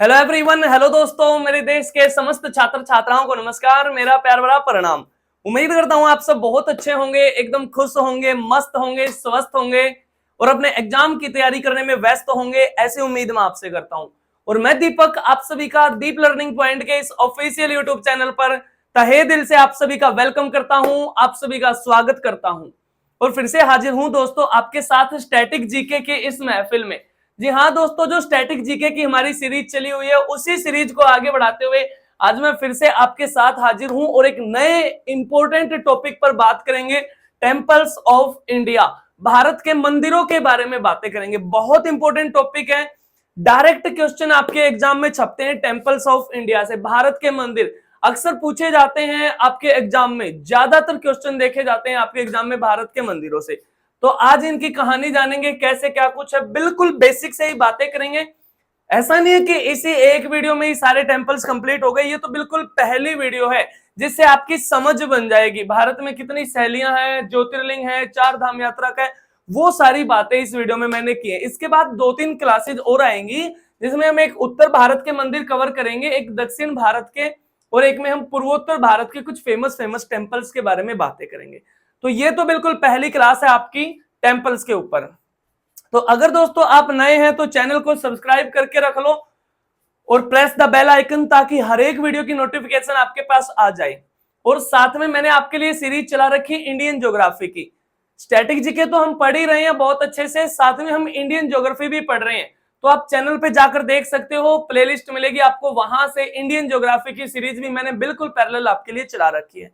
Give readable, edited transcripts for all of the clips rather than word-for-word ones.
Hello everyone, hello दोस्तों, मेरे देश के समस्त छात्र छात्राओं को नमस्कार। मेरा प्यार भरा प्रणाम। उम्मीद करता हूं आप सब बहुत अच्छे होंगे, एकदम खुश होंगे, मस्त होंगे, स्वस्थ होंगे और अपने एग्जाम की तैयारी करने में व्यस्त होंगे, ऐसी उम्मीद मैं आपसे करता हूं। और मैं दीपक आप सभी का दीप लर्निंग पॉइंट के इस ऑफिशियल यूट्यूब चैनल पर तहे दिल से आप सभी का वेलकम करता हूं, आप सभी का स्वागत करता हूं और फिर से हाजिर हूं दोस्तों आपके साथ स्टैटिक जीके के इस महफिल में। जी हाँ दोस्तों, जो स्टैटिक जीके की हमारी सीरीज चली हुई है उसी सीरीज को आगे बढ़ाते हुए आज मैं फिर से आपके साथ हाजिर हूं और एक नए इंपॉर्टेंट टॉपिक पर बात करेंगे। टेम्पल्स ऑफ इंडिया, भारत के मंदिरों के बारे में बातें करेंगे। बहुत इंपॉर्टेंट टॉपिक है, डायरेक्ट क्वेश्चन आपके एग्जाम में छपते हैं टेम्पल्स ऑफ इंडिया से। भारत के मंदिर अक्सर पूछे जाते हैं आपके एग्जाम में, ज्यादातर क्वेश्चन देखे जाते हैं आपके एग्जाम में भारत के मंदिरों से। तो आज इनकी कहानी जानेंगे, कैसे क्या कुछ है, बिल्कुल बेसिक से ही बातें करेंगे। ऐसा नहीं है कि इसी एक वीडियो में ही सारे टेम्पल्स कंप्लीट हो गए, ये तो बिल्कुल पहली वीडियो है जिससे आपकी समझ बन जाएगी भारत में कितनी शैलियां हैं, ज्योतिर्लिंग है, चार धाम यात्रा का है, वो सारी बातें इस वीडियो में मैंने की है। इसके बाद 2-3 क्लासेज और आएंगी जिसमें हम एक उत्तर भारत के मंदिर कवर करेंगे, एक दक्षिण भारत के और एक में हम पूर्वोत्तर भारत के कुछ फेमस टेम्पल्स के बारे में बातें करेंगे। तो ये तो बिल्कुल पहली क्लास है आपकी टेम्पल्स के ऊपर। तो अगर दोस्तों आप नए हैं तो चैनल को सब्सक्राइब करके रख लो और प्रेस द बेल आइकन, ताकि हर एक वीडियो की नोटिफिकेशन आपके पास आ जाए। और साथ में मैंने आपके लिए सीरीज चला रखी इंडियन ज्योग्राफी की। स्टैटिक जीके तो हम पढ़ ही रहे हैं बहुत अच्छे से, साथ में हम इंडियन ज्योग्राफी भी पढ़ रहे हैं। तो आप चैनल पे जाकर देख सकते हो, प्लेलिस्ट मिलेगी आपको, वहां से इंडियन ज्योग्राफी की सीरीज भी मैंने बिल्कुल पैरेलल आपके लिए चला रखी है।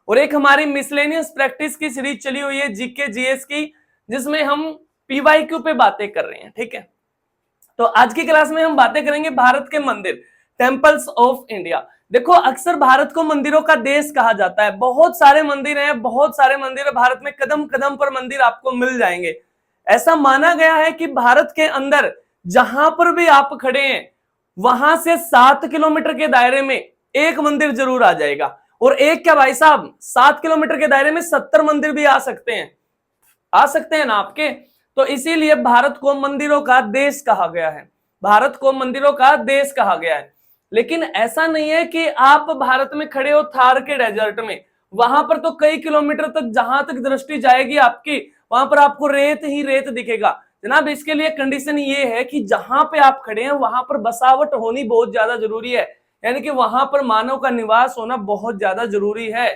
और एक हमारी मिसलेनियस प्रैक्टिस की सीरीज चली हुई है जीके जीएस की, जिसमें हम पीवाईक्यू पे बातें कर रहे हैं। ठीक है, तो आज की क्लास में हम बातें करेंगे भारत के मंदिर, टेम्पल्स ऑफ इंडिया। देखो, अक्सर भारत को मंदिरों का देश कहा जाता है। बहुत सारे मंदिर हैं, बहुत सारे मंदिर है भारत में, कदम कदम पर मंदिर आपको मिल जाएंगे। ऐसा माना गया है कि भारत के अंदर जहां पर भी आप खड़े हैं वहां से 7 किलोमीटर के दायरे में एक मंदिर जरूर आ जाएगा। और एक क्या भाई साहब, 7 किलोमीटर के दायरे में 70 मंदिर भी आ सकते हैं, आ सकते हैं ना आपके। तो इसीलिए भारत को मंदिरों का देश कहा गया है, भारत को मंदिरों का देश कहा गया है। लेकिन ऐसा नहीं है कि आप भारत में खड़े हो थार के डेजर्ट में, वहां पर तो कई किलोमीटर तक, जहां तक दृष्टि जाएगी आपकी, वहां पर आपको रेत ही रेत दिखेगा। जनाब, इसके लिए कंडीशन ये है कि जहां पे आप खड़े हैं वहां पर बसावट होनी बहुत ज्यादा जरूरी है, यानी कि वहां पर मानव का निवास होना बहुत ज्यादा जरूरी है।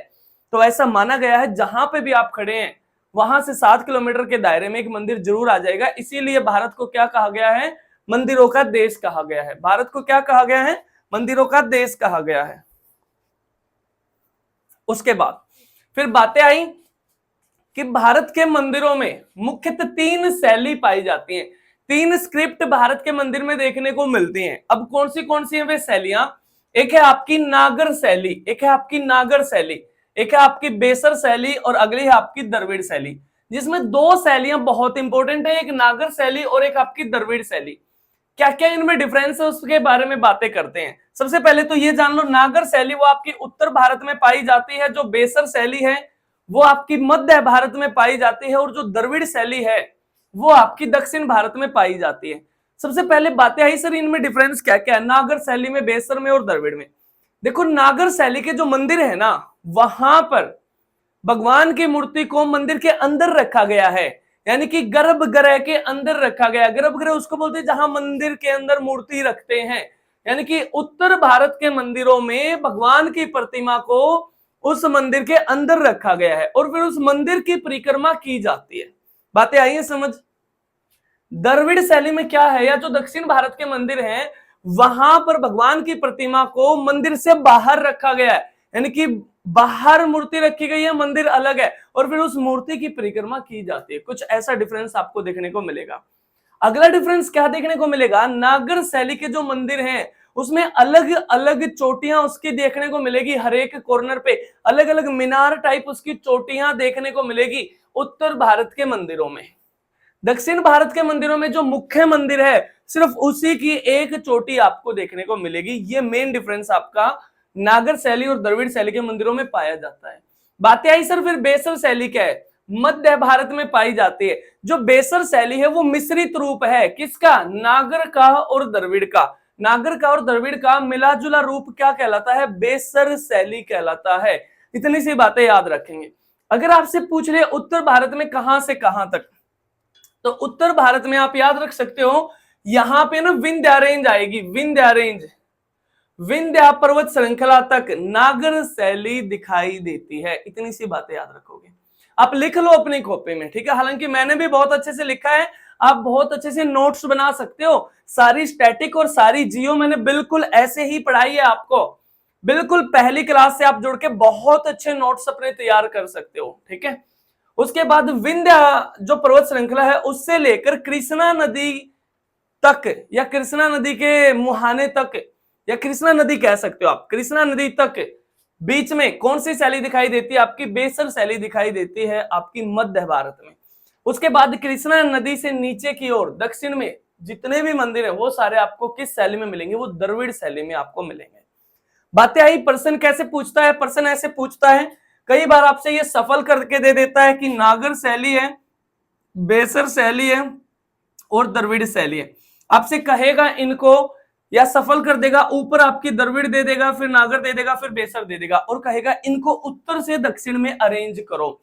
तो ऐसा माना गया है जहां पे भी आप खड़े हैं वहां से 7 किलोमीटर के दायरे में एक मंदिर जरूर आ जाएगा। इसीलिए भारत को क्या कहा गया है, मंदिरों का देश कहा गया है। भारत को क्या कहा गया है, मंदिरों का देश कहा गया है। उसके बाद फिर बातें आई कि भारत के मंदिरों में मुख्यतः 3 शैली पाई जाती हैं, 3 स्क्रिप्ट भारत के मंदिर में देखने को मिलती हैं। अब कौन सी हैं वे शैलियां? एक है आपकी नागर शैली, एक है आपकी नागर शैली, एक है आपकी बेसर शैली और अगली है आपकी द्रविड़ शैली। जिसमें 2 शैलियां बहुत इंपॉर्टेंट है, एक नागर शैली और एक आपकी द्रविड़ शैली। क्या क्या इनमें डिफरेंस है उसके बारे में बातें करते हैं। सबसे पहले तो ये जान लो, नागर शैली वो आपकी उत्तर भारत में पाई जाती है, जो बेसर शैली है वो आपकी मध्य भारत में पाई जाती है, और जो द्रविड़ शैली है वो आपकी दक्षिण भारत में पाई जाती है। सबसे पहले बातें आई सर इनमें डिफरेंस क्या क्या है नागर शैली में, बेसर में और द्रविड़ में। देखो, नागर शैली के जो मंदिर है ना, वहां पर भगवान की मूर्ति को मंदिर के अंदर रखा गया है, यानी कि गर्भगृह के अंदर रखा गया। गर्भगृह उसको बोलते हैं जहां मंदिर के अंदर मूर्ति रखते हैं, यानी कि उत्तर भारत के मंदिरों में भगवान की प्रतिमा को उस मंदिर के अंदर रखा गया है और फिर उस मंदिर की परिक्रमा की जाती है। बातें आई है समझ? द्रविड़ शैली में क्या है, या जो दक्षिण भारत के मंदिर हैं वहां पर भगवान की प्रतिमा को मंदिर से बाहर रखा गया है, यानी कि बाहर मूर्ति रखी गई है, मंदिर अलग है, और फिर उस मूर्ति की परिक्रमा की जाती है। कुछ ऐसा डिफरेंस आपको देखने को मिलेगा। अगला डिफरेंस क्या देखने को मिलेगा, नागर शैली के जो मंदिर हैं उसमें अलग अलग चोटियां उसकी देखने को मिलेगी, हर एक कॉर्नर पे अलग अलग मीनार टाइप उसकी चोटियां देखने को मिलेगी उत्तर भारत के मंदिरों में। दक्षिण भारत के मंदिरों में जो मुख्य मंदिर है सिर्फ उसी की एक चोटी आपको देखने को मिलेगी। ये मेन डिफरेंस आपका नागर शैली और द्रविड़ शैली के मंदिरों में पाया जाता है। बातें आई सर फिर बेसर शैली क्या है, मध्य भारत में पाई जाती है। जो बेसर शैली है वो मिश्रित रूप है, किसका, नागर का और द्रविड़ का। नागर का और द्रविड़ का मिला जुला रूप क्या कहलाता है? बेसर शैली कहलाता है। इतनी सी बातें याद रखेंगे। अगर आपसे पूछ ले उत्तर भारत में कहां से कहां तक, तो उत्तर भारत में आप याद रख सकते हो, यहां पे ना विंध्या रेंज आएगी, विंध्या रेंज, विंध्या पर्वत श्रृंखला तक नागर शैली दिखाई देती है। इतनी सी बातें याद रखोगे, आप लिख लो अपनी कॉपी में, ठीक है। हालांकि मैंने भी बहुत अच्छे से लिखा है, आप बहुत अच्छे से नोट्स बना सकते हो। सारी स्टैटिक और सारी जियो मैंने बिल्कुल ऐसे ही पढ़ाई है आपको, बिल्कुल पहली क्लास से आप जुड़ के बहुत अच्छे नोट्स अपने तैयार कर सकते हो, ठीक है। उसके बाद विंध्या जो पर्वत श्रृंखला है उससे लेकर कृष्णा नदी तक, या कृष्णा नदी के मुहाने तक, या कृष्णा नदी कह सकते हो आप, कृष्णा नदी तक बीच में कौन सी शैली दिखाई देती है? आपकी बेसर शैली दिखाई देती है आपकी मध्य भारत में। उसके बाद कृष्णा नदी से नीचे की ओर दक्षिण में जितने भी मंदिर है वो सारे आपको किस शैली में मिलेंगे? वो द्रविड़ शैली में आपको मिलेंगे। बातें आई। प्रश्न कैसे पूछता है? प्रश्न ऐसे पूछता है, कई बार आपसे ये सफल करके दे देता है कि नागर शैली है, बेसर शैली है और द्रविड़ शैली है। आपसे कहेगा इनको, या सफल कर देगा, ऊपर आपकी द्रविड़ दे देगा, फिर नागर दे देगा, फिर बेसर दे देगा, और कहेगा इनको उत्तर से दक्षिण में अरेंज करो,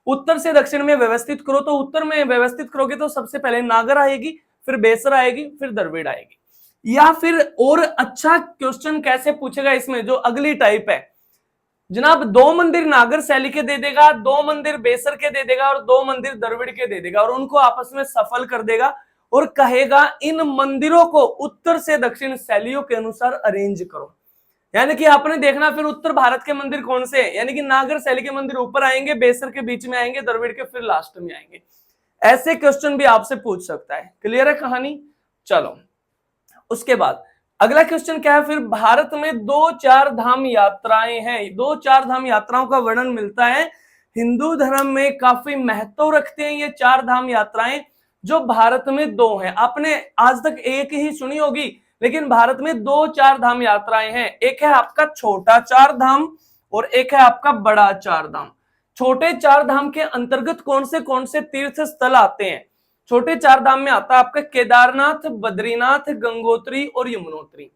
उत्तर से दक्षिण में व्यवस्थित करो। तो उत्तर में व्यवस्थित करोगे तो सबसे पहले नागर आएगी, फिर बेसर आएगी, फिर द्रविड़ आएगी। या फिर और अच्छा क्वेश्चन कैसे पूछेगा इसमें, जो अगली टाइप है, जनाब 2 मंदिर नागर शैली के दे देगा, 2 मंदिर बेसर के दे देगा और 2 मंदिर द्रविड़ के दे देगा, और उनको आपस में सफल कर देगा और कहेगा इन मंदिरों को उत्तर से दक्षिण शैलियों के अनुसार अरेंज करो। यानी कि आपने देखना फिर उत्तर भारत के मंदिर कौन से हैं, यानी कि नागर शैली के मंदिर ऊपर आएंगे, बेसर के बीच में आएंगे, द्रविड़ के फिर लास्ट में आएंगे। ऐसे क्वेश्चन भी आपसे पूछ सकता है। क्लियर है कहानी? चलो उसके बाद अगला क्वेश्चन क्या है फिर? भारत में 2 चार धाम यात्राएं हैं, 2 चार धाम यात्राओं का वर्णन मिलता है। हिंदू धर्म में काफी महत्व रखते हैं ये 4 धाम यात्राएं, जो भारत में 2 हैं। आपने आज तक एक ही सुनी होगी, लेकिन भारत में 2 चार धाम यात्राएं हैं। एक है आपका छोटा 4 धाम और एक है आपका बड़ा 4 धाम। छोटे 4 धाम के अंतर्गत कौन से तीर्थ स्थल आते हैं? छोटे 4 धाम में आता है आपका केदारनाथ, बद्रीनाथ, गंगोत्री और यमुनोत्री।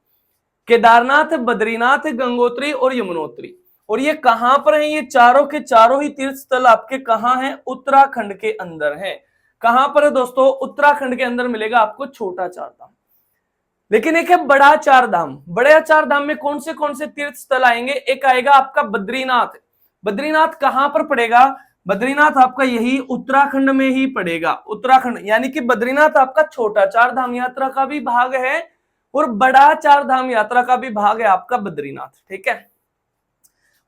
केदारनाथ, बद्रीनाथ, गंगोत्री और यमुनोत्री। और ये कहां पर है? ये चारों के चारों ही तीर्थ स्थल आपके कहां हैं? उत्तराखंड के अंदर है। कहां पर है दोस्तों? उत्तराखंड के अंदर मिलेगा आपको छोटा 4 धाम। लेकिन एक है बड़ा 4 धाम। बड़ा 4 धाम में कौन से तीर्थ स्थल आएंगे? एक आएगा आपका बद्रीनाथ। बद्रीनाथ कहां पर पड़ेगा? बद्रीनाथ आपका यही उत्तराखंड में ही पड़ेगा। उत्तराखंड, यानी कि बद्रीनाथ आपका छोटा 4 धाम यात्रा का भी भाग है और बड़ा 4 धाम यात्रा का भी भाग है आपका बद्रीनाथ, ठीक है।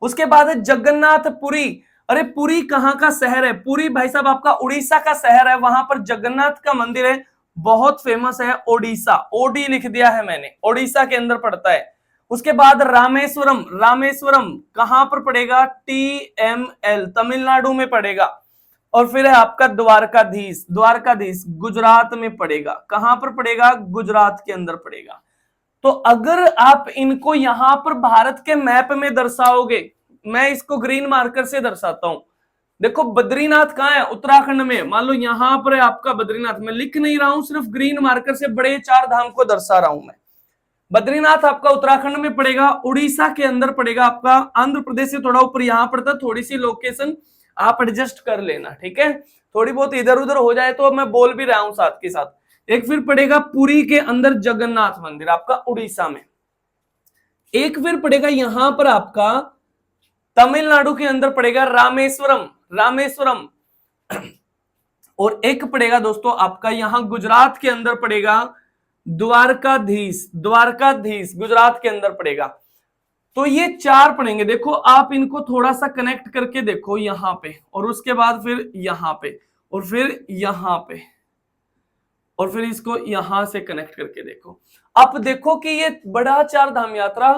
उसके बाद है जगन्नाथपुरी। अरे पुरी कहां का शहर है? पुरी भाई साहब आपका उड़ीसा का शहर है, वहां पर जगन्नाथ का मंदिर है, बहुत फेमस है। ओडिशा, ओडी लिख दिया है मैंने, ओडिशा के अंदर पड़ता है। उसके बाद रामेश्वरम। रामेश्वरम कहां पर पड़ेगा? TML, तमिलनाडु में पड़ेगा। और फिर है आपका द्वारकाधीश। द्वारकाधीश गुजरात में पड़ेगा। कहां पर पड़ेगा? गुजरात के अंदर पड़ेगा। तो अगर आप इनको यहां पर भारत के मैप में दर्शाओगे, मैं इसको ग्रीन मार्कर से दर्शाता हूं। देखो बद्रीनाथ कहां है? उत्तराखंड में। मान लो यहां पर है आपका बद्रीनाथ, मैं लिख नहीं रहा हूं, सिर्फ ग्रीन मार्कर से बड़े 4 धाम को दर्शा रहा हूं मैं। बद्रीनाथ आपका उत्तराखंड में पड़ेगा, उड़ीसा के अंदर पड़ेगा आपका, आंध्र प्रदेश से थोड़ा ऊपर यहां पड़ता, थोड़ी सी लोकेशन आप एडजस्ट कर लेना, ठीक है। थोड़ी बहुत इधर उधर हो जाए तो मैं बोल भी रहा हूं साथ के साथ। एक फिर पड़ेगा पुरी के अंदर जगन्नाथ मंदिर आपका उड़ीसा में। एक फिर पड़ेगा यहां पर आपका तमिलनाडु के अंदर पड़ेगा रामेश्वरम। रामेश्वरम। और एक पड़ेगा दोस्तों आपका यहां गुजरात के अंदर पड़ेगा द्वारकाधीश। द्वारकाधीश गुजरात के अंदर पड़ेगा। तो ये 4 पड़ेंगे। देखो आप इनको थोड़ा सा कनेक्ट करके देखो यहां पे, और उसके बाद फिर यहां पे, और फिर यहां पे, और फिर इसको यहां से कनेक्ट करके देखो। आप देखो कि ये बड़ा 4 धाम यात्रा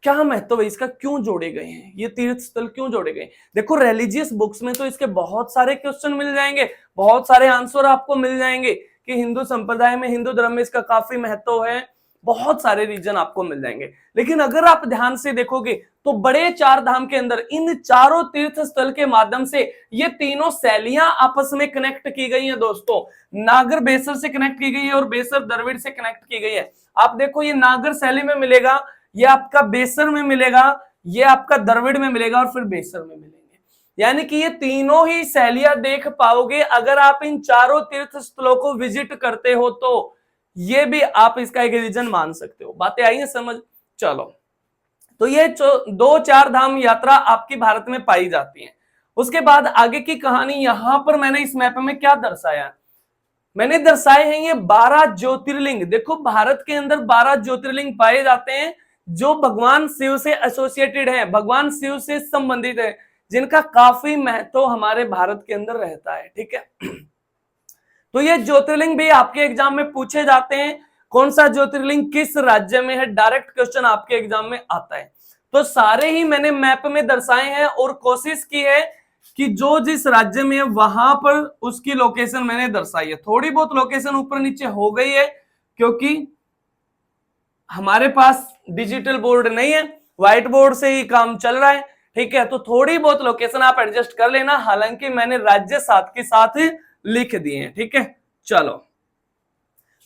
क्या महत्व है इसका, क्यों जोड़े गए हैं, ये तीर्थ स्थल क्यों जोड़े गए? देखो रिलीजियस बुक्स में तो इसके बहुत सारे क्वेश्चन मिल जाएंगे, बहुत सारे आंसर आपको मिल जाएंगे कि हिंदू संप्रदाय में, हिंदू धर्म में इसका काफी महत्व है, बहुत सारे रीजन आपको मिल जाएंगे। लेकिन अगर आप ध्यान से देखोगे तो बड़े चार धाम के अंदर इन चारों तीर्थ स्थल के माध्यम से ये तीनों शैलियां आपस में कनेक्ट की गई हैं दोस्तों। नागर बेसर से कनेक्ट की गई है और बेसर द्रविड़ से कनेक्ट की गई है। आप देखो ये नागर शैली में मिलेगा, ये आपका बेसर में मिलेगा, ये आपका द्रविड़ में मिलेगा और फिर बेसर में मिलेंगे। यानी कि ये तीनों ही शैलियां देख पाओगे अगर आप इन चारों तीर्थ स्थलों को विजिट करते हो तो ये भी आप इसका एक रीजन मान सकते हो। बातें आई हैं समझ? चलो, तो ये दो चार धाम यात्रा आपकी भारत में पाई जाती है। उसके बाद आगे की कहानी यहां पर मैंने इस मैप में क्या दर्शाया, मैंने दर्शाए हैं ये 12 ज्योतिर्लिंग। देखो भारत के अंदर 12 ज्योतिर्लिंग पाए जाते हैं जो भगवान शिव से एसोसिएटेड है, भगवान शिव से संबंधित है, जिनका काफी महत्व हमारे भारत के अंदर रहता है। ठीक है, तो ये ज्योतिर्लिंग भी आपके एग्जाम में पूछे जाते हैं। कौन सा ज्योतिर्लिंग किस राज्य में है, डायरेक्ट क्वेश्चन आपके एग्जाम में आता है। तो सारे ही मैंने मैप में दर्शाए हैं और कोशिश की है कि जो जिस राज्य में है वहां पर उसकी लोकेशन मैंने दर्शाई है। थोड़ी बहुत लोकेशन ऊपर नीचे हो गई है क्योंकि हमारे पास डिजिटल बोर्ड नहीं है, व्हाइट बोर्ड से ही काम चल रहा है। ठीक है, तो थोड़ी बहुत लोकेशन आप एडजस्ट कर लेना, हालांकि मैंने राज्य साथ के साथ लिख दिए हैं। ठीक है, चलो,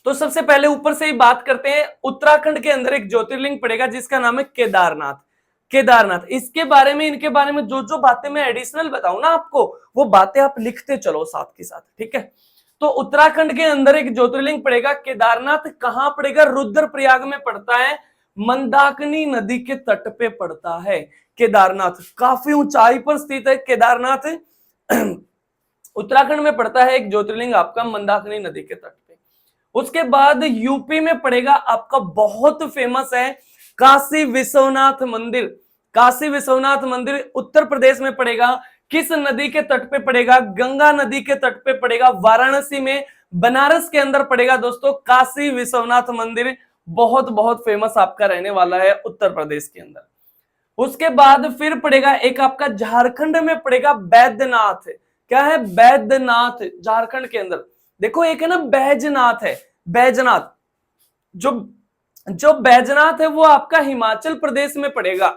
तो सबसे पहले ऊपर से ही बात करते हैं। उत्तराखंड के अंदर एक ज्योतिर्लिंग पड़ेगा जिसका नाम है केदारनाथ। केदारनाथ, इसके बारे में, इनके बारे में जो जो बातें मैं एडिशनल बताऊं ना आपको, वो बातें आप लिखते चलो साथ के साथ। ठीक है, तो उत्तराखंड के अंदर एक ज्योतिर्लिंग पड़ेगा केदारनाथ। कहां पड़ेगा? रुद्रप्रयाग में पड़ता है, मंदाकिनी नदी के तट पे पड़ता है केदारनाथ। काफी ऊंचाई पर स्थित है केदारनाथ, उत्तराखंड में पड़ता है एक ज्योतिर्लिंग आपका मंदाकिनी नदी के तट पे। उसके बाद यूपी में पड़ेगा आपका बहुत फेमस है काशी विश्वनाथ मंदिर। काशी विश्वनाथ मंदिर उत्तर प्रदेश में पड़ेगा। किस नदी के तट पे पड़ेगा? गंगा नदी के तट पे पड़ेगा, वाराणसी में, बनारस के अंदर पड़ेगा दोस्तों काशी विश्वनाथ मंदिर। बहुत बहुत फेमस आपका रहने वाला है उत्तर प्रदेश के अंदर। उसके बाद फिर पड़ेगा एक आपका झारखंड में पड़ेगा बैद्यनाथ। क्या है? बैद्यनाथ, झारखंड के अंदर। देखो एक है ना बैजनाथ है, बैजनाथ, जो बैजनाथ है वो आपका हिमाचल प्रदेश में पड़ेगा।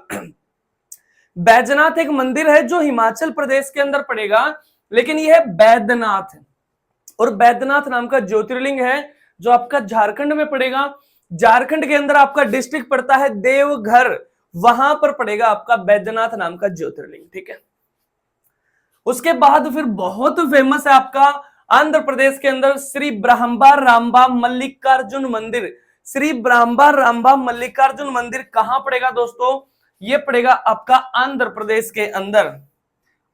बैजनाथ एक मंदिर है जो हिमाचल प्रदेश के अंदर पड़ेगा, लेकिन यह बैद्यनाथ है और बैद्यनाथ नाम का ज्योतिर्लिंग है जो आपका झारखंड में पड़ेगा। झारखंड के अंदर आपका डिस्ट्रिक्ट पड़ता है देवघर, वहां पर पड़ेगा आपका बैद्यनाथ नाम का ज्योतिर्लिंग। ठीक है, उसके बाद फिर बहुत फेमस है आपका आंध्र प्रदेश के अंदर श्री ब्रह्मा रामबा मल्लिकार्जुन मंदिर। श्री ब्रह्मा रामबा मल्लिकार्जुन मंदिर कहां पड़ेगा दोस्तों? ये पड़ेगा आपका आंध्र प्रदेश के अंदर,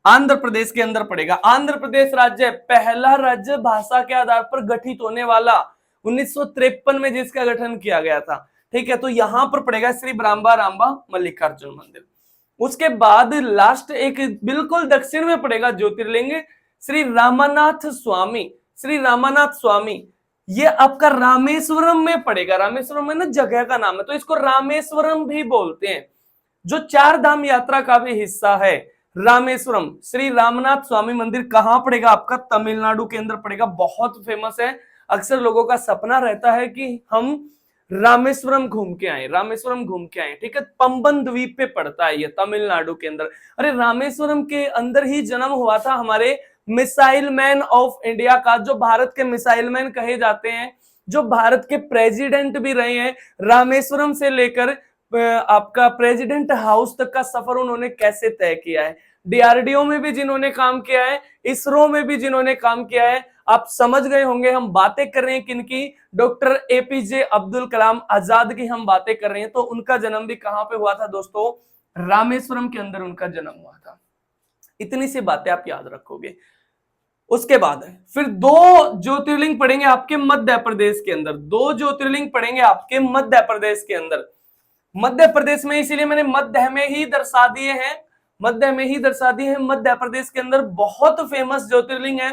आंध्र प्रदेश के अंदर पड़ेगा। आंध्र प्रदेश राज्य पहला राज्य भाषा के आधार पर गठित होने वाला 1953 में जिसका गठन किया गया था। ठीक है, तो यहां पर पड़ेगा श्री ब्रह्मा रामबा मल्लिकार्जुन मंदिर। उसके बाद लास्ट एक बिल्कुल दक्षिण में पड़ेगा ज्योतिर्लिंग श्री रामानाथ स्वामी। श्री रामानाथ स्वामी ये आपका रामेश्वरम में पड़ेगा। रामेश्वरम में ना जगह का नाम है, तो इसको रामेश्वरम भी बोलते हैं, जो चार धाम यात्रा का भी हिस्सा है। रामेश्वरम श्री रामनाथ स्वामी मंदिर कहां पड़ेगा? आपका तमिलनाडु के अंदर पड़ेगा। बहुत फेमस है, अक्सर लोगों का सपना रहता है कि हम रामेश्वरम घूम के आए, रामेश्वरम घूम के आए। ठीक है, पंबन द्वीप पे पड़ता है ये तमिलनाडु के अंदर। अरे रामेश्वरम के अंदर ही जन्म हुआ था हमारे मिसाइल मैन ऑफ इंडिया का, जो भारत के मिसाइल मैन कहे जाते हैं, जो भारत के प्रेसिडेंट भी रहे हैं। रामेश्वरम से लेकर आपका प्रेसिडेंट हाउस तक का सफर उन्होंने कैसे तय किया है। डीआरडीओ में भी जिन्होंने काम किया है, इसरो में भी जिन्होंने काम किया है। आप समझ गए होंगे हम बातें कर रहे हैं किनकी? डॉक्टर एपीजे अब्दुल कलाम आजाद की हम बातें कर रहे हैं। तो उनका जन्म भी कहां पे हुआ था दोस्तों? रामेश्वरम के अंदर उनका जन्म हुआ था। इतनी सी बातें आप याद रखोगे। उसके बाद फिर दो ज्योतिर्लिंग पढ़ेंगे आपके मध्य प्रदेश के अंदर, दो ज्योतिर्लिंग पढ़ेंगे आपके मध्य प्रदेश के अंदर। मध्य प्रदेश में इसीलिए मैंने मध्य में ही दर्शा दिए हैं, मध्य में ही दर्शा दिए हैं। मध्य प्रदेश के अंदर बहुत फेमस ज्योतिर्लिंग है।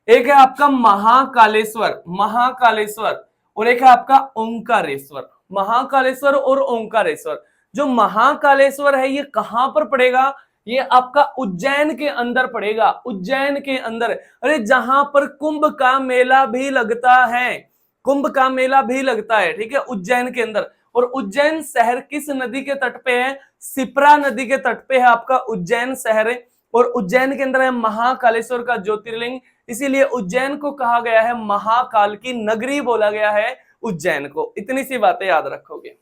एक है आपका महाकालेश्वर, महाकालेश्वर, और एक है आपका ओंकारेश्वर। महाकालेश्वर और ओंकारेश्वर। जो महाकालेश्वर है ये कहां पर पड़ेगा? ये आपका उज्जैन के अंदर पड़ेगा, उज्जैन के अंदर। अरे जहां पर कुंभ का मेला भी लगता है, कुंभ का मेला भी लगता है, ठीक है, उज्जैन के अंदर। और उज्जैन शहर किस नदी के तट पे है? शिप्रा नदी के तट पे है आपका उज्जैन शहर है। और उज्जैन के अंदर है महाकालेश्वर का ज्योतिर्लिंग, इसीलिए उज्जैन को कहा गया है महाकाल की नगरी, बोला गया है उज्जैन को। इतनी सी बातें याद रखोगे।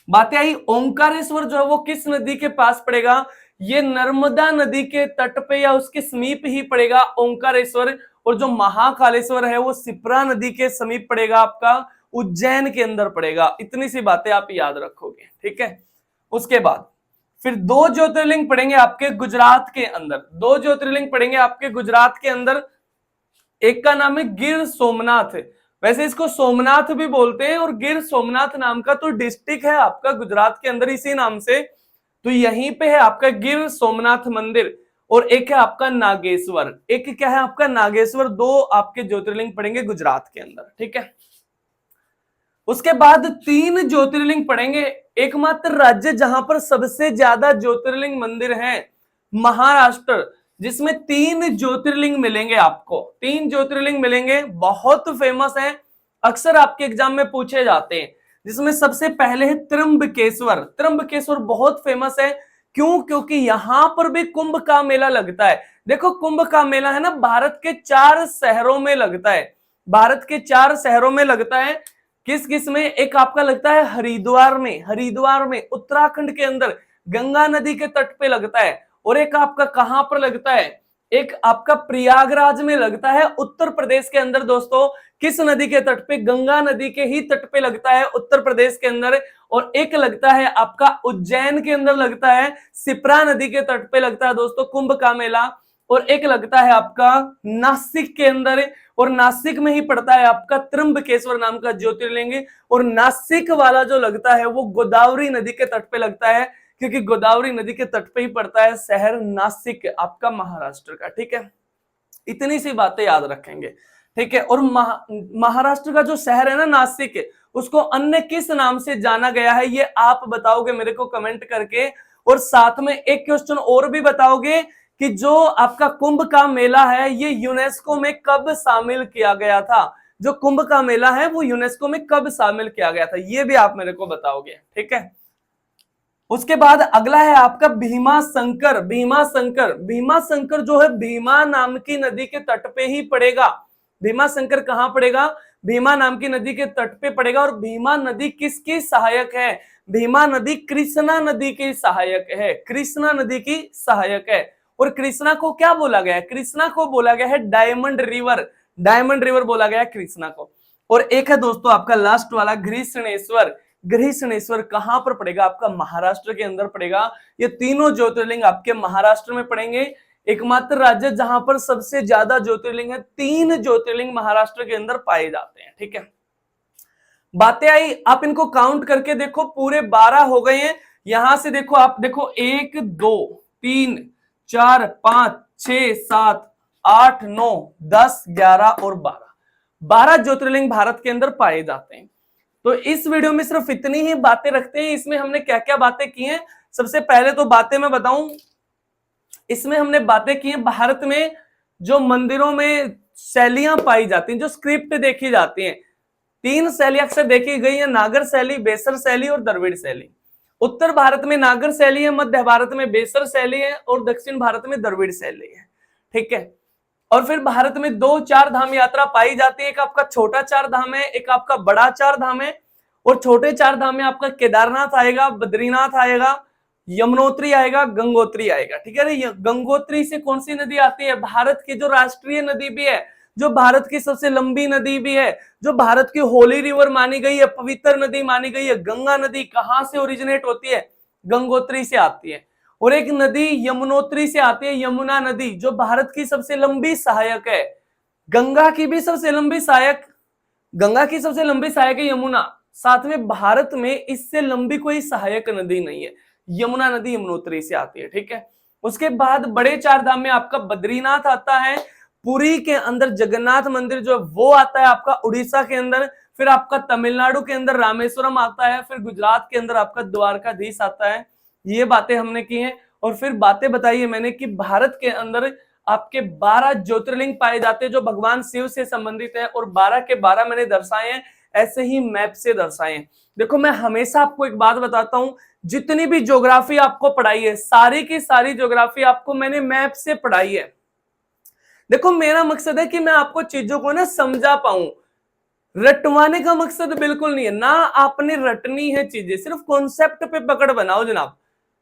बातें आई ओंकारेश्वर जो है वो किस नदी के पास पड़ेगा? ये नर्मदा नदी के तट पे या उसके समीप ही पड़ेगा ओंकारेश्वर। और जो महाकालेश्वर है वो शिप्रा नदी के समीप पड़ेगा, आपका उज्जैन के अंदर पड़ेगा। इतनी सी बातें आप याद रखोगे, ठीक है। उसके बाद फिर दो ज्योतिर्लिंग पड़ेंगे आपके गुजरात के अंदर, दो ज्योतिर्लिंग पड़ेंगे आपके गुजरात के अंदर। एक का नाम है गिर सोमनाथ, वैसे इसको सोमनाथ भी बोलते हैं, और गिर सोमनाथ नाम का तो डिस्ट्रिक्ट है आपका गुजरात के अंदर इसी नाम से, तो यहीं पे है आपका गिर सोमनाथ मंदिर। और एक है आपका नागेश्वर, एक क्या है आपका नागेश्वर। दो आपके ज्योतिर्लिंग पड़ेंगे गुजरात के अंदर, ठीक है। उसके बाद तीन ज्योतिर्लिंग पड़ेंगे, एकमात्र राज्य जहां पर सबसे ज्यादा ज्योतिर्लिंग मंदिर हैं, महाराष्ट्र, जिसमें तीन ज्योतिर्लिंग मिलेंगे आपको, तीन ज्योतिर्लिंग मिलेंगे, बहुत फेमस है, अक्सर आपके एग्जाम में पूछे जाते हैं। जिसमें सबसे पहले है त्र्यंबकेश्वर। त्र्यंबकेश्वर बहुत फेमस है, क्यों? क्योंकि यहां पर भी कुंभ का मेला लगता है। देखो कुंभ का मेला है ना, भारत के 4 शहरों में लगता है, भारत के 4 शहरों में लगता है। किस किस में? एक आपका लगता है हरिद्वार में, हरिद्वार में उत्तराखंड के अंदर गंगा नदी के तट पे लगता है। और एक आपका कहां पर लगता है? एक आपका प्रयागराज में लगता है, उत्तर प्रदेश के अंदर। दोस्तों किस नदी के तट पे? गंगा नदी के ही तट पे लगता है उत्तर प्रदेश के अंदर। और एक लगता है आपका उज्जैन के अंदर लगता है, शिप्रा नदी के तट पे लगता है दोस्तों कुंभ का मेला। और एक लगता है आपका नासिक के अंदर, और नासिक में ही पड़ता है आपका त्र्यंबकेश्वर नाम का ज्योतिर्लिंग। और नासिक वाला जो लगता है वो गोदावरी नदी के तट पे लगता है, क्योंकि गोदावरी नदी के तट पे ही पड़ता है शहर नासिक आपका महाराष्ट्र का, ठीक है। इतनी सी बातें याद रखेंगे, ठीक है। और महाराष्ट्र का जो शहर है ना नासिक, उसको अन्य किस नाम से जाना गया है, ये आप बताओगे मेरे को कमेंट करके। और साथ में एक क्वेश्चन और भी बताओगे कि जो आपका कुंभ का मेला है ये यूनेस्को में कब शामिल किया गया था? जो कुंभ का मेला है वो यूनेस्को में कब शामिल किया गया था, ये भी आप मेरे को बताओगे, ठीक है। उसके बाद अगला है आपका भीमा शंकर। भीमा शंकर, भीमा शंकर जो है भीमा नाम की नदी के तट पे ही पड़ेगा। भीमा शंकर कहां पड़ेगा? भीमा नाम की नदी के तट पे पड़ेगा। और भीमा नदी किसकी सहायक है? भीमा नदी कृष्णा नदी की सहायक है, कृष्णा नदी की सहायक है। और कृष्णा को क्या बोला गया है? कृष्णा को बोला गया है डायमंड रिवर, डायमंड रिवर बोला गया है कृष्णा को। और एक है दोस्तों आपका लास्ट वाला घृष्णेश्वर। घृष्णेश्वर कहां पर पड़ेगा? आपका महाराष्ट्र के अंदर पड़ेगा। ये तीनों ज्योतिर्लिंग आपके महाराष्ट्र में पड़ेंगे, एकमात्र राज्य जहां पर सबसे ज्यादा ज्योतिर्लिंग है। 3 ज्योतिर्लिंग महाराष्ट्र के अंदर पाए जाते हैं, ठीक है। बातें आई, आप इनको काउंट करके देखो, पूरे 12 हो गए हैं। यहां से देखो, आप देखो 1 2 3 4 5 6 7 8 9 10 11 और 12 ज्योतिर्लिंग भारत के अंदर पाए जाते हैं। तो इस वीडियो में सिर्फ इतनी ही बातें रखते हैं। इसमें हमने क्या क्या बातें की हैं? सबसे पहले तो बातें मैं बताऊं, इसमें हमने बातें की हैं भारत में जो मंदिरों में शैलियां पाई जाती हैं, जो स्क्रिप्ट देखी जाती हैं। 3 शैली अक्सर देखी गई है, नागर शैली, बेसर शैली और द्रविड़ शैली। उत्तर भारत में नागर शैली है, मध्य भारत में बेसर शैली है और दक्षिण भारत में द्रविड़ शैली है, ठीक है। और फिर भारत में 2 चार धाम यात्रा पाई जाती है, एक आपका छोटा 4 धाम है, एक आपका बड़ा 4 धाम है। और छोटे 4 धाम में आपका केदारनाथ आएगा, बद्रीनाथ आएगा, यमुनोत्री आएगा, गंगोत्री आएगा, ठीक है। गंगोत्री से कौन सी नदी आती है? भारत की जो राष्ट्रीय नदी भी है, जो भारत की सबसे लंबी नदी भी है, जो भारत की होली रिवर मानी गई है, पवित्र नदी मानी गई है, गंगा नदी कहां से ओरिजिनेट होती है? गंगोत्री से आती है। और एक नदी यमुनोत्री से आती है, यमुना नदी, जो भारत की सबसे लंबी सहायक है। गंगा की भी सबसे लंबी सहायक, गंगा की सबसे लंबी सहायक है यमुना, साथ में भारत में इससे लंबी कोई सहायक नदी नहीं है। यमुना नदी यमुनोत्री से आती है, ठीक है। उसके बाद बड़े 4 धाम में आपका बद्रीनाथ आता है, पुरी के अंदर जगन्नाथ मंदिर जो वो आता है आपका उड़ीसा के अंदर, फिर आपका तमिलनाडु के अंदर रामेश्वरम आता है, फिर गुजरात के अंदर आपका द्वारकाधीश आता है। ये बातें हमने की हैं। और फिर बातें बताई है मैंने कि भारत के अंदर आपके 12 ज्योतिर्लिंग पाए जाते हैं जो भगवान शिव से संबंधित है, और 12 के 12 मैंने दर्शाए हैं, ऐसे ही मैप से दर्शाए हैं। देखो मैं हमेशा आपको एक बात बताता हूं, जितनी भी ज्योग्राफी आपको पढ़ाई है, सारी की सारी ज्योग्राफी आपको मैंने मैप से पढ़ाई है। देखो मेरा मकसद है कि मैं आपको चीजों को ना समझा पाऊं, रटवाने का मकसद बिल्कुल नहीं है, ना आपने रटनी है चीजें, सिर्फ कॉन्सेप्ट पे पकड़ बनाओ जनाब।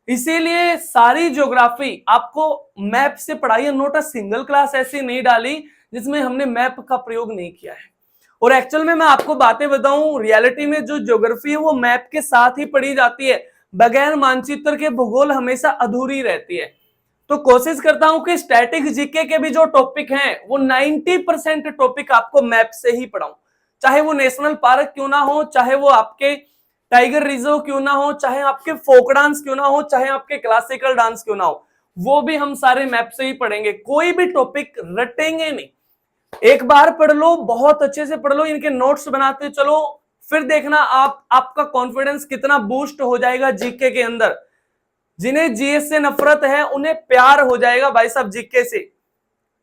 इसीलिए सारी ज्योग्राफी आपको मैप से पढ़ाई है, नोट अ सिंगल क्लास ऐसी नहीं डाली जिसमें हमने मैप का प्रयोग नहीं किया है। और एक्चुअल में मैं आपको बातें बताऊं, रियलिटी में जो ज्योग्राफी है वो मैप के साथ ही पढ़ी जाती है, बगैर मानचित्र के भूगोल हमेशा अधूरी रहती है। तो कोशिश करता हूं कि स्टैटिक जीके के भी जो टॉपिक हैं वो 90% टॉपिक आपको मैप से ही पढ़ाऊं, चाहे वो नेशनल पार्क क्यों ना हो, चाहे वो आपके टाइगर रिजर्व क्यों ना हो, चाहे आपके फोक डांस क्यों ना हो, चाहे आपके क्लासिकल डांस क्यों ना हो, वो भी हम सारे मैप से ही पढ़ेंगे। कोई भी टॉपिक रटेंगे नहीं, एक बार पढ़ लो, बहुत अच्छे से पढ़ लो, इनके नोट्स बनाते चलो, फिर देखना आपका कॉन्फिडेंस कितना बूस्ट हो जाएगा जीके के अंदर। जिन्हें जीएस से नफरत है उन्हें प्यार हो जाएगा भाई साहब जीके से,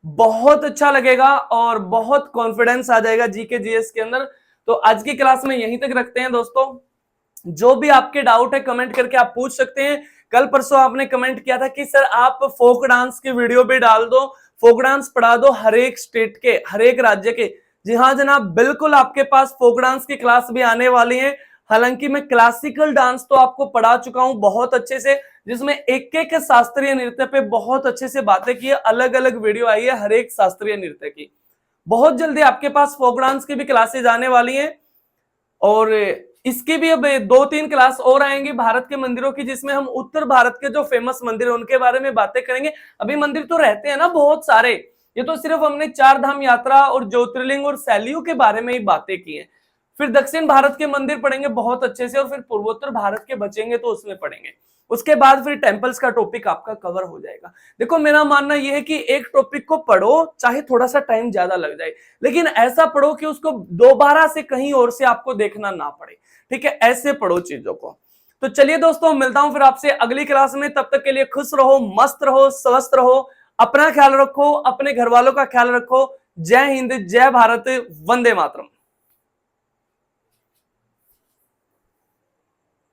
बहुत अच्छा लगेगा और बहुत कॉन्फिडेंस आ जाएगा जीके जीएस के अंदर। तो आज की क्लास में यहीं तक रखते हैं दोस्तों, जो भी आपके डाउट है कमेंट करके आप पूछ सकते हैं। कल परसों आपने कमेंट किया था कि सर आप फोक डांस की वीडियो भी डाल दो, फोक डांस पढ़ा दो हर एक स्टेट के, हर एक राज्य के। जी हाँ जनाब, बिल्कुल आपके पास फोक डांस की क्लास भी आने वाली है। हालांकि मैं क्लासिकल डांस तो आपको पढ़ा चुका हूं बहुत अच्छे से, जिसमें एक एक शास्त्रीय नृत्य पे बहुत अच्छे से बातें की है, अलग अलग वीडियो आई है हर एक शास्त्रीय नृत्य की। बहुत जल्दी आपके पास फोक डांस की भी क्लासेज आने वाली हैं, और इसकी भी अब 2-3 क्लास और आएंगी भारत के मंदिरों की, जिसमें हम उत्तर भारत के जो फेमस मंदिर है उनके बारे में बातें करेंगे। अभी मंदिर तो रहते हैं ना बहुत सारे, ये तो सिर्फ हमने 4 धाम यात्रा और ज्योतिर्लिंग और शैलियों के बारे में ही बातें की है। फिर दक्षिण भारत के मंदिर पढ़ेंगे बहुत अच्छे से, और फिर पूर्वोत्तर भारत के बचेंगे तो उसमें पढ़ेंगे। उसके बाद फिर टेम्पल्स का टॉपिक आपका कवर हो जाएगा। देखो मेरा मानना यह है कि एक टॉपिक को पढ़ो, चाहे थोड़ा सा टाइम ज्यादा लग जाए, लेकिन ऐसा पढ़ो कि उसको दोबारा से कहीं और से आपको देखना ना पड़े, ठीक है, ऐसे पढ़ो चीजों को। तो चलिए दोस्तों, मिलता हूं फिर आपसे अगली क्लास में, तब तक के लिए खुश रहो, मस्त रहो, स्वस्थ रहो, अपना ख्याल रखो, अपने घर वालों का ख्याल रखो। जय हिंद, जय भारत, वंदे मातरम।